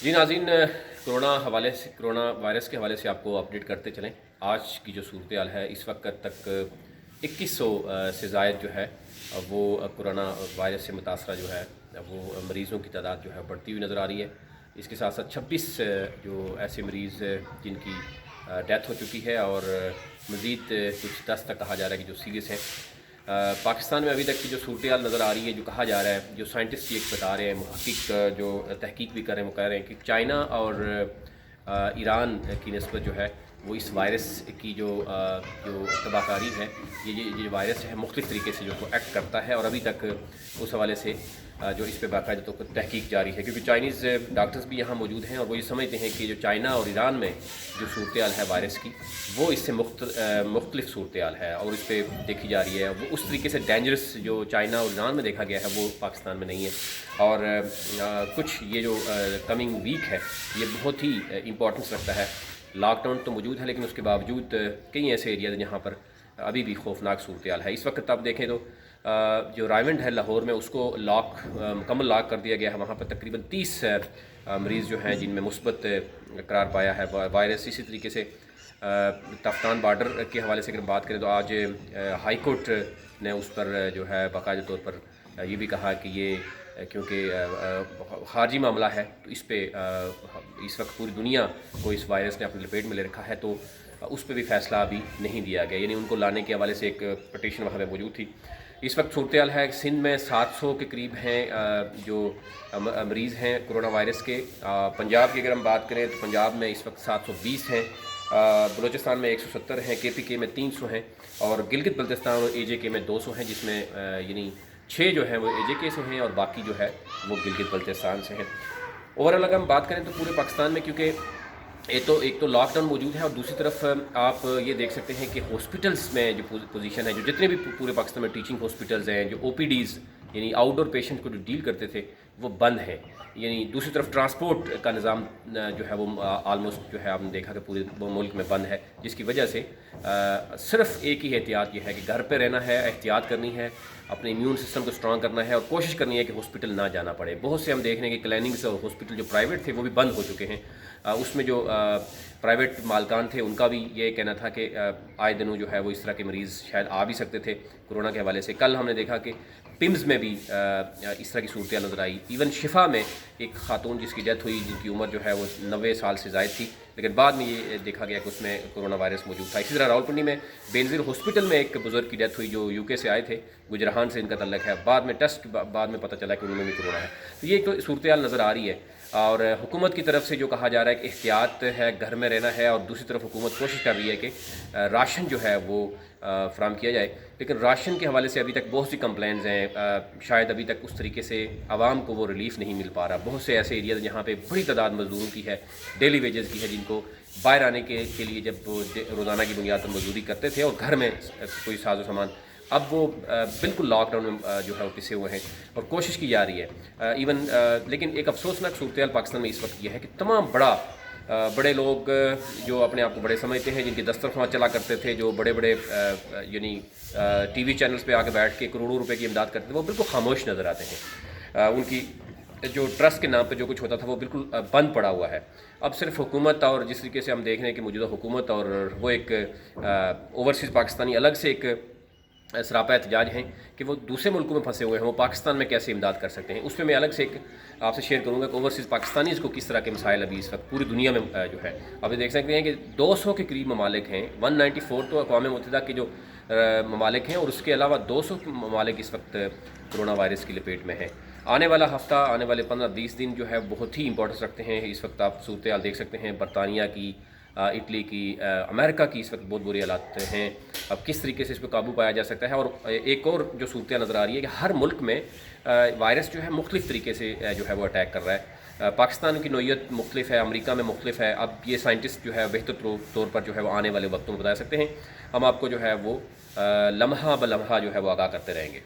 جی ناظرین، corona virus کے حوالے سے آپ کو اپڈیٹ کرتے چلیں۔ آج کی جو صورتحال ہے، اس وقت تک 2100 سے زائد جو ہے وہ کرونا وائرس سے متاثرہ جو ہے وہ مریضوں کی تعداد جو ہے بڑھتی ہوئی نظر آ رہی ہے۔ اس کے ساتھ ساتھ 26 جو ایسے مریض جن کی ڈیتھ ہو چکی ہے، اور مزید کچھ 10 تک کہا جا رہا ہے کہ جو سیریس ہیں۔ پاکستان میں ابھی تک کی جو صورتحال نظر آ رہی ہے، جو کہا جا رہا ہے، جو سائنٹسٹ یہ بتا رہے ہیں، محقق جو تحقیق بھی کر رہے ہیں، وہ کہہ رہے ہیں کہ چائنا اور ایران کی نسبت جو ہے وہ اس وائرس کی جو تباہ کاری ہے، یہ وائرس ہے مختلف طریقے سے جو ایکٹ کرتا ہے، اور ابھی تک اس حوالے سے جو اس پہ باقاعدہ تو تحقیق جاری ہے، کیونکہ چائنیز ڈاکٹرز بھی یہاں موجود ہیں، اور وہ یہ سمجھتے ہیں کہ جو چائنا اور ایران میں جو صورتحال ہے وائرس کی، وہ اس سے مختلف صورتحال ہے، اور اس پہ دیکھی جا رہی ہے وہ اس طریقے سے ڈینجرس جو چائنا اور ایران میں دیکھا گیا ہے وہ پاکستان میں نہیں ہے۔ اور کچھ یہ جو کمنگ ویک ہے یہ بہت ہی امپورٹنس رکھتا ہے۔ لاک ڈاؤن تو موجود ہے، لیکن اس کے باوجود کئی ایسے ایریاز ہیں جہاں پر ابھی بھی خوفناک صورتحال ہے۔ اس وقت آپ دیکھیں تو جو رائیونڈ ہے لاہور میں، اس کو مکمل لاک کر دیا گیا ہے۔ وہاں پر تقریباً 30 مریض جو ہیں جن میں مثبت قرار پایا ہے وائرس۔ اسی طریقے سے تفتان بارڈر کے حوالے سے اگر بات کریں تو آج ہائی کورٹ نے اس پر جو ہے باقاعدہ طور پر یہ بھی کہا کہ یہ کیونکہ خارجی معاملہ ہے تو اس پہ اس وقت پوری دنیا کو اس وائرس نے اپنی لپیٹ میں لے رکھا ہے، تو اس پہ بھی فیصلہ ابھی نہیں دیا گیا، یعنی ان کو لانے کے حوالے سے ایک پٹیشن وہاں پہ موجود تھی۔ اس وقت صورتحال ہے سندھ میں 700 کے قریب ہیں جو مریض ہیں کرونا وائرس کے۔ پنجاب کی اگر ہم بات کریں تو پنجاب میں اس وقت 720 ہیں، بلوچستان میں 170 ہیں، KPK میں 300 ہیں، اور گلگت بلتستان اور AJK میں 200 ہیں، جس میں یعنی 6 جو ہیں وہ AJK سے ہیں اور باقی جو ہے وہ گلگت بلتستان سے ہیں۔ اوورآل اگر ہم بات کریں تو پورے پاکستان میں، کیونکہ ایک تو لاک ڈاؤن موجود ہے، اور دوسری طرف آپ یہ دیکھ سکتے ہیں کہ ہاسپٹلس میں جو پوزیشن ہے، جو جتنے بھی پورے پاکستان میں ٹیچنگ ہاسپٹلز ہیں، جو OPDs یعنی آؤٹ ڈور پیشنٹ کو جو ڈیل کرتے تھے وہ بند ہیں۔ یعنی دوسری طرف ٹرانسپورٹ کا نظام جو ہے وہ آلموسٹ جو ہے آپ نے دیکھا کہ پورے ملک میں بند ہے، جس کی وجہ سے صرف ایک ہی احتیاط یہ ہے کہ گھر پہ رہنا ہے، احتیاط کرنی ہے، اپنے امیون سسٹم کو اسٹرانگ کرنا ہے، اور کوشش کرنی ہے کہ ہاسپٹل نہ جانا پڑے۔ بہت سے ہم دیکھ رہے ہیں کہ کلینکس اور ہاسپٹل جو پرائیویٹ تھے وہ بھی بند ہو چکے ہیں۔ اس میں جو پرائیویٹ مالکان تھے ان کا بھی یہ کہنا تھا کہ آئے دنوں جو ہے وہ اس طرح کے مریض شاید آ بھی سکتے تھے کرونا کے حوالے سے۔ کل ہم نے دیکھا کہ پمز میں بھی اس طرح کی صورتحال نظر آئی۔ ایون شفا میں ایک خاتون جس کی ڈیتھ ہوئی، جن کی عمر جو ہے وہ 90 سال سے زائد تھی، لیکن بعد میں یہ دیکھا گیا کہ اس میں کرونا وائرس موجود تھا۔ اسی طرح راولپنڈی میں بینظیر ہاسپٹل میں ایک بزرگ کی ڈیتھ ہوئی جو UK سے آئے تھے، گجرہان سے ان کا تعلق ہے۔ بعد میں ٹیسٹ بعد میں پتہ چلا کہ انہوں نے بھی کرونا ہے۔ تو یہ ایک تو صورتحال نظر آ رہی ہے، اور حکومت کی طرف سے جو کہا جا رہا ہے کہ احتیاط ہے، گھر میں رہنا ہے، اور دوسری طرف حکومت کوشش کر رہی ہے کہ راشن جو ہے وہ فراہم کیا جائے، لیکن راشن کے حوالے سے ابھی تک بہت سی کمپلینز ہیں۔ شاید ابھی تک اس طریقے سے عوام کو وہ ریلیف نہیں مل پا رہا۔ بہت سے ایسے ایریاز جہاں پہ بڑی تعداد مزدوروں کی ہے، ڈیلی ویجز کی ہے، جن کو باہر آنے کے لیے جب وہ روزانہ کی بنیاد پر مزدوری کرتے تھے اور گھر میں کوئی ساز و سامان، اب وہ بالکل لاک ڈاؤن میں جو ہے وہ پسے ہوئے ہیں، اور کوشش کی جا رہی ہے لیکن ایک افسوسناک صورتحال پاکستان میں اس وقت یہ ہے کہ تمام بڑے لوگ جو اپنے آپ کو بڑے سمجھتے ہیں، جن کے دسترخوان چلا کرتے تھے، جو بڑے یعنی TV چینلز پہ آ کے بیٹھ کے کروڑوں روپے کی امداد کرتے تھے، وہ بالکل خاموش نظر آتے ہیں۔ ان کی جو ٹرسٹ کے نام پہ جو کچھ ہوتا تھا وہ بالکل بند پڑا ہوا ہے۔ اب صرف حکومت، اور جس طریقے سے ہم دیکھ رہے ہیں کہ موجودہ حکومت اور وہ ایک اوورسیز پاکستانی الگ سے ایک سراپا احتجاج ہیں کہ وہ دوسرے ملکوں میں پھنسے ہوئے ہیں، وہ پاکستان میں کیسے امداد کر سکتے ہیں۔ اس میں الگ سے ایک آپ سے شیئر کروں گا کہ اوورسیز پاکستانیز کو کس طرح کے مسائل ابھی اس وقت پوری دنیا میں جو ہے آپ دیکھ سکتے ہیں کہ 200 کے قریب ممالک ہیں۔ 194 تو اقوام متحدہ کے جو ممالک ہیں، اور اس کے علاوہ 200 ممالک اس وقت کرونا وائرس کی لپیٹ میں ہیں۔ آنے والا ہفتہ، آنے والے 15-20 دن جو ہے بہت ہی امپورٹنس رکھتے ہیں۔ اس وقت آپ صورتحال دیکھ سکتے ہیں، برطانیہ کی، اٹلی کی، امریکہ کی اس وقت بہت بری حالات ہیں۔ اب کس طریقے سے اس پہ قابو پایا جا سکتا ہے، اور ایک اور جو صورتحال نظر آ رہی ہے کہ ہر ملک میں وائرس جو ہے مختلف طریقے سے جو ہے وہ اٹیک کر رہا ہے۔ پاکستان کی نوعیت مختلف ہے، امریکہ میں مختلف ہے۔ اب یہ سائنٹسٹ جو ہے بہتر طور پر جو ہے وہ آنے والے وقتوں میں بتا سکتے ہیں۔ ہم آپ کو جو ہے وہ لمحہ بلمحہ جو ہے وہ آگاہ کرتے رہیں گے۔